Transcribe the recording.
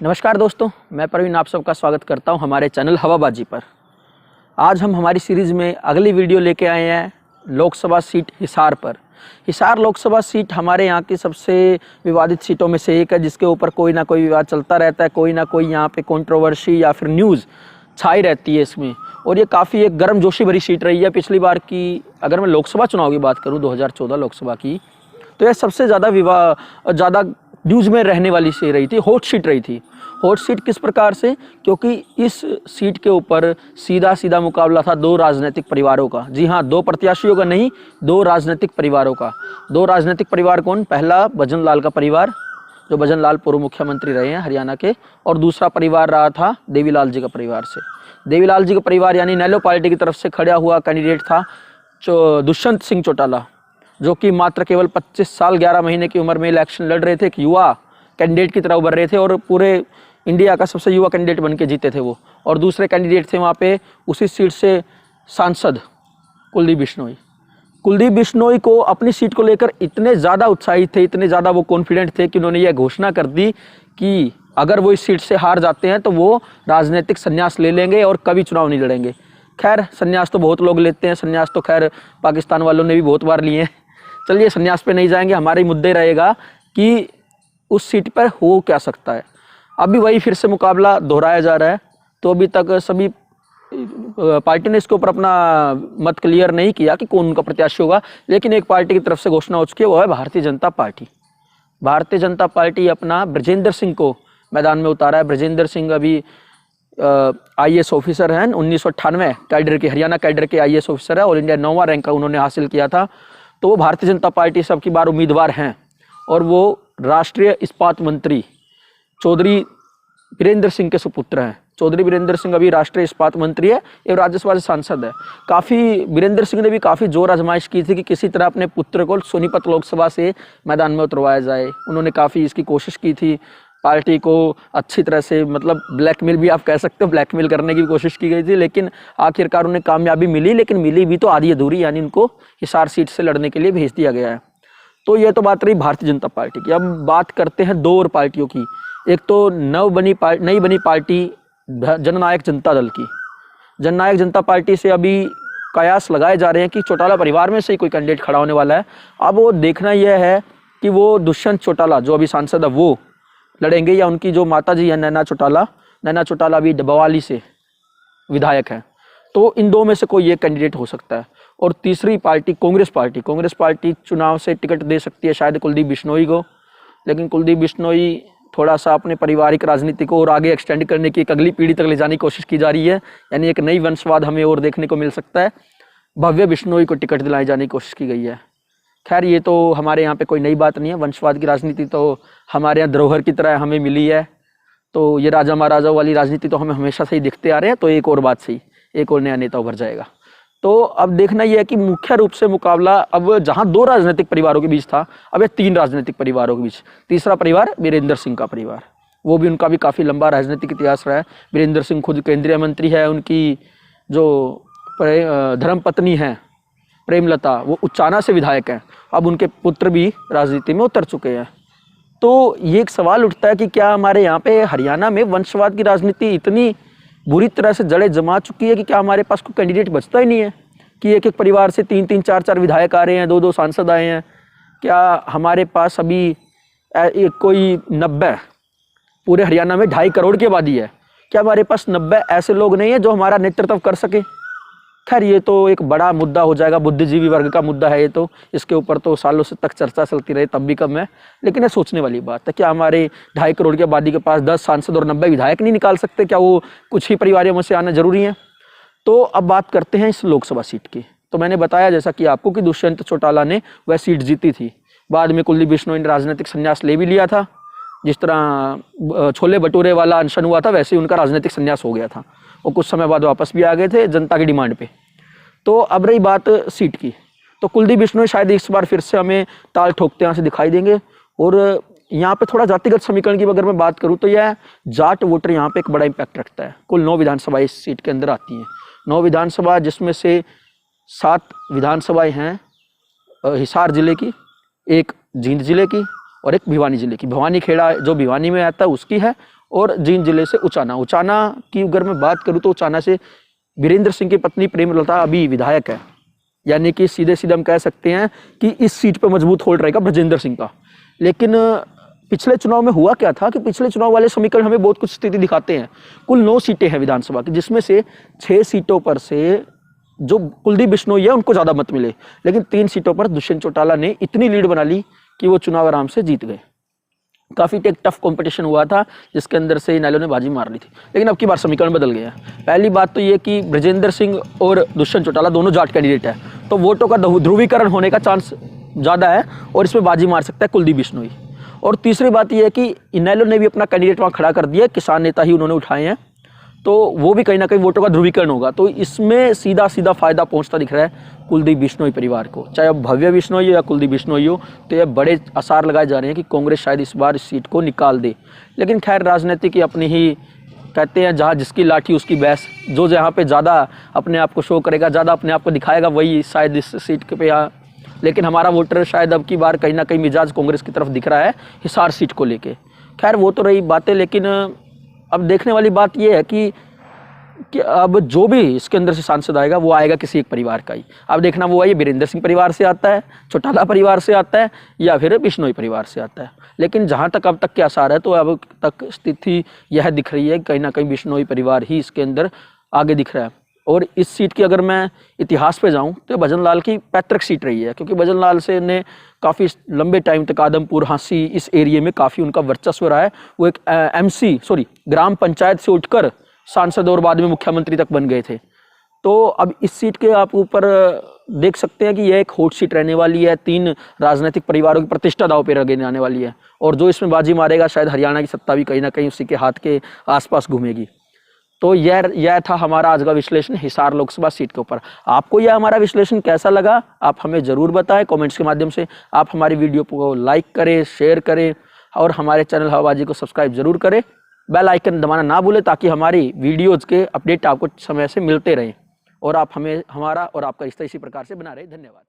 नमस्कार दोस्तों, मैं प्रवीण आप सबका स्वागत करता हूं हमारे चैनल हवाबाजी पर। आज हम हमारी सीरीज़ में अगली वीडियो लेके आए हैं लोकसभा सीट हिसार पर। हिसार लोकसभा सीट हमारे यहाँ की सबसे विवादित सीटों में से एक है, जिसके ऊपर कोई ना कोई विवाद चलता रहता है, कोई ना कोई यहाँ पे कंट्रोवर्सी या फिर न्यूज़ छाई रहती है इसमें। और ये काफ़ी एक गर्मजोशी भरी सीट रही है। पिछली बार की अगर मैं लोकसभा चुनाव की बात करूँ 2014 लोकसभा की, तो यह सबसे ज़्यादा न्यूज़ में रहने वाली सीट रही थी, हॉट सीट रही थी। हॉट सीट किस प्रकार से, क्योंकि इस सीट के ऊपर सीधा सीधा मुकाबला था दो राजनीतिक परिवारों का। जी हाँ, दो प्रत्याशियों का नहीं, दो राजनीतिक परिवारों का। दो राजनीतिक परिवार कौन? पहला भजन लाल का परिवार, जो भजन लाल पूर्व मुख्यमंत्री रहे हैं हरियाणा के, और दूसरा परिवार रहा था देवीलाल जी का परिवार से। देवीलाल जी का परिवार यानी नेलो पार्टी की तरफ से खड़ा हुआ कैंडिडेट था दुष्यंत सिंह चौटाला, जो कि मात्र केवल 25 साल 11 महीने की उम्र में इलेक्शन लड़ रहे थे। एक युवा कैंडिडेट की तरह उभर रहे थे और पूरे इंडिया का सबसे युवा कैंडिडेट बन के जीते थे वो। और दूसरे कैंडिडेट थे वहाँ पे उसी सीट से सांसद कुलदीप बिश्नोई। कुलदीप बिश्नोई को अपनी सीट को लेकर इतने ज़्यादा उत्साहित थे, इतने ज़्यादा वो कॉन्फिडेंट थे कि उन्होंने यह घोषणा कर दी कि अगर वो इस सीट से हार जाते हैं तो वो राजनीतिक संन्यास ले लेंगे और कभी चुनाव नहीं लड़ेंगे। खैर, संन्यास तो बहुत लोग लेते हैं, संन्यास तो खैर पाकिस्तान वालों ने भी बहुत बार लिए हैं। चलिए, संन्यास पे नहीं जाएंगे। हमारे मुद्दे रहेगा कि उस सीट पर हो क्या सकता है। अभी वही फिर से मुकाबला दोहराया जा रहा है। तो अभी तक सभी पार्टी ने इसके ऊपर अपना मत क्लियर नहीं किया कि कौन उनका प्रत्याशी होगा, लेकिन एक पार्टी की तरफ से घोषणा हो चुकी है, वो है भारतीय जनता पार्टी। भारतीय जनता पार्टी अपना ब्रजेंद्र सिंह को मैदान में उतारा है। ब्रजेंद्र सिंह अभी IAS ऑफिसर हैं, 1998 कैडर के, हरियाणा कैडर के IAS ऑफिसर है। ऑल इंडिया 9वां रैंक का उन्होंने हासिल किया था। तो वो भारतीय जनता पार्टी से अब की बार उम्मीदवार हैं। और वो राष्ट्रीय इस्पात मंत्री चौधरी वीरेंद्र सिंह के सुपुत्र हैं। चौधरी वीरेंद्र सिंह अभी राष्ट्रीय इस्पात मंत्री है एवं राज्यसभा से सांसद है। वीरेंद्र सिंह ने भी काफ़ी जोर आजमाइश की थी कि किसी तरह अपने पुत्र को सोनीपत लोकसभा से मैदान में उतरवाया जाए। उन्होंने काफ़ी इसकी कोशिश की थी, पार्टी को अच्छी तरह से, मतलब ब्लैकमेल भी आप कह सकते हो, ब्लैकमेल करने की कोशिश की गई थी, लेकिन आखिरकार उन्हें कामयाबी मिली। लेकिन मिली भी तो आधी अधूरी, यानी उनको हिसार सीट से लड़ने के लिए भेज दिया गया है। तो ये तो बात रही भारतीय जनता पार्टी की। अब बात करते हैं दो और पार्टियों की। एक तो नई बनी पार्टी जननायक जनता दल की। जननायक जनता पार्टी से अभी कयास लगाए जा रहे हैं कि चौटाला परिवार में से ही कोई कैंडिडेट खड़ा होने वाला है। अब वो देखना यह है कि वो दुष्यंत चौटाला जो अभी सांसद है वो लड़ेंगे, या उनकी जो माता जी है नैना चौटाला अभी बवाली से विधायक है। तो इन दो में से कोई एक कैंडिडेट हो सकता है। और तीसरी पार्टी कांग्रेस पार्टी चुनाव से टिकट दे सकती है शायद कुलदीप बिश्नोई को, लेकिन कुलदीप बिश्नोई थोड़ा सा अपने पारिवारिक राजनीति को और आगे एक्सटेंड करने की, एक अगली पीढ़ी तक ले जाने की कोशिश की जा रही है। यानी एक नई वंशवाद हमें और देखने को मिल सकता है। भव्य बिश्नोई को टिकट दिलाई जाने की कोशिश की गई है। खैर, ये तो हमारे यहाँ पे कोई नई बात नहीं है। वंशवाद की राजनीति तो हमारे यहाँ धरोहर की तरह हमें मिली है। तो ये राजा महाराजाओं वाली राजनीति तो हमें हमेशा से ही दिखते आ रहे हैं। तो एक और बात सही, एक और नया नेता उभर जाएगा। तो अब देखना यह है कि मुख्य रूप से मुकाबला अब जहां दो राजनीतिक परिवारों के बीच था, अब ये तीन राजनीतिक परिवारों के बीच। तीसरा परिवार वीरेंद्र सिंह का परिवार, वो भी उनका भी काफ़ी लंबा राजनीतिक इतिहास रहा है। वीरेंद्र सिंह खुद केंद्रीय मंत्री है। उनकी जो धर्मपत्नी है प्रेमलता, वो उचाना से विधायक हैं। अब उनके पुत्र भी राजनीति में उतर चुके हैं। तो ये एक सवाल उठता है कि क्या हमारे यहाँ पे हरियाणा में वंशवाद की राजनीति इतनी बुरी तरह से जड़ें जमा चुकी है कि क्या हमारे पास कोई कैंडिडेट बचता ही नहीं है कि एक एक परिवार से 3-3, 4-4 विधायक आ रहे हैं, 2-2 सांसद आए हैं। क्या हमारे पास अभी कोई 90, पूरे हरियाणा में 2.5 करोड़ की आबादी है, क्या हमारे पास 90 ऐसे लोग नहीं हैं जो हमारा नेतृत्व कर सके? खैर, ये तो एक बड़ा मुद्दा हो जाएगा, बुद्धिजीवी वर्ग का मुद्दा है ये तो। इसके ऊपर तो सालों से तक चर्चा चलती रही, तब भी कम है। लेकिन ये सोचने वाली बात है, क्या हमारे 2.5 करोड़ की आबादी के पास 10 सांसद और 90 विधायक नहीं निकाल सकते? क्या वो कुछ ही परिवारों में से आना जरूरी है? तो अब बात करते हैं इस लोकसभा सीट की। तो मैंने बताया जैसा कि आपको कि दुष्यंत चौटाला ने वह सीट जीती थी। बाद में कुलदीप बिश्नोई ने राजनीतिक संन्यास ले भी लिया था। जिस तरह छोले भटूरे वाला अनशन हुआ था, वैसे ही उनका राजनीतिक संन्यास हो गया था। वो कुछ समय बाद वापस भी आ गए थे जनता की डिमांड पे। तो अब रही बात सीट की, तो कुलदीप बिश्नोई शायद इस बार फिर से हमें ताल ठोकते यहाँ से दिखाई देंगे। और यहाँ पे थोड़ा जातिगत समीकरण की अगर मैं बात करूँ तो यह जाट वोटर यहाँ पे एक बड़ा इम्पैक्ट रखता है। कुल 9 विधानसभा इस सीट के अंदर आती हैं। 9 विधानसभा, जिसमें से 7 विधानसभाएं हैं हिसार जिले की, एक जींद जिले की और एक भिवानी जिले की। भवानी खेड़ा जो भिवानी में आता है उसकी है, और जींद जिले से उचाना। उचाना की अगर मैं बात करूँ तो उचाना से वीरेंद्र सिंह की पत्नी प्रेमलता अभी विधायक है, यानी कि सीधे सीधे हम कह सकते हैं कि इस सीट पर मजबूत होल्ड रहेगा ब्रजेंद्र सिंह का। लेकिन पिछले चुनाव में हुआ क्या था कि पिछले चुनाव वाले समीकरण हमें बहुत कुछ स्थिति दिखाते हैं। कुल 9 सीटें हैं विधानसभा की, जिसमें से 6 सीटों पर से जो कुलदीप बिश्नोई है उनको ज़्यादा मत मिले, लेकिन 3 सीटों पर दुष्यंत चौटाला ने इतनी लीड बना ली कि वो चुनाव आराम से जीत गए। काफ़ी एक टफ कंपटीशन हुआ था जिसके अंदर से इनेलो ने बाजी मार ली थी, लेकिन अब की बार समीकरण बदल गया। पहली बात तो ये कि ब्रजेंद्र सिंह और दुष्यंत चौटाला दोनों जाट कैंडिडेट है, तो वोटों का ध्रुवीकरण होने का चांस ज़्यादा है और इसमें बाजी मार सकता है कुलदीप बिश्नोई। और तीसरी बात यह है कि इनेलो ने भी अपना कैंडिडेट वहाँ खड़ा कर दिया, किसान नेता ही उन्होंने उठाए हैं, तो वो भी कहीं ना कहीं वोटों का ध्रुवीकरण होगा। तो इसमें सीधा सीधा फायदा पहुंचता दिख रहा है कुलदीप बिश्नोई परिवार को, चाहे अब भव्य बिश्नोई हो या कुलदीप बिश्नोई हो। तो ये बड़े आसार लगाए जा रहे हैं कि कांग्रेस शायद इस बार इस सीट को निकाल दे। लेकिन खैर राजनीति की अपनी ही कहते हैं, जहाँ जिसकी लाठी उसकी भैंस, जो जहाँ पे ज़्यादा अपने आप को शो करेगा, ज़्यादा अपने आप को दिखाएगा, वही शायद इस सीट पे लेकिन हमारा वोटर शायद अब की बार कहीं ना कहीं मिजाज कांग्रेस की तरफ दिख रहा है हिसार सीट को लेके। खैर वो तो रही बातें, लेकिन अब देखने वाली बात यह है कि अब जो भी इसके अंदर से सांसद आएगा वो आएगा किसी एक परिवार का ही। अब देखना वो ये वीरेंद्र सिंह परिवार से आता है, चौटाला परिवार से आता है, या फिर बिश्नोई परिवार से आता है। लेकिन जहाँ तक अब तक के आसार है तो अब तक स्थिति यह दिख रही है कहीं ना कहीं बिश्नोई परिवार ही इसके अंदर आगे दिख रहा है। और इस सीट की अगर मैं इतिहास पे जाऊं तो भजन लाल की पैतृक सीट रही है, क्योंकि भजन लाल से ने काफ़ी लंबे टाइम तक आदमपुर हांसी इस एरिया में काफ़ी उनका वर्चस्व रहा है। वो एक ग्राम पंचायत से उठकर सांसद और बाद में मुख्यमंत्री तक बन गए थे। तो अब इस सीट के आप ऊपर देख सकते हैं कि यह एक हॉट सीट रहने वाली है। 3 राजनीतिक परिवारों की प्रतिष्ठा दांव पे लगने आने वाली है, और जो इसमें बाजी मारेगा शायद हरियाणा की सत्ता भी कहीं ना कहीं उसी के हाथ के आसपास घूमेगी। तो यह था हमारा आज का विश्लेषण हिसार लोकसभा सीट के ऊपर। आपको यह हमारा विश्लेषण कैसा लगा आप हमें ज़रूर बताएं कमेंट्स के माध्यम से। आप हमारी वीडियो को लाइक करें, शेयर करें और हमारे चैनल हवाबाजी को सब्सक्राइब जरूर करें। बेल आइकन दबाना ना भूलें ताकि हमारी वीडियोज़ के अपडेट आपको समय से मिलते रहें और आप हमें हमारा और आपका रिश्ता इसी प्रकार से बना रहे। धन्यवाद।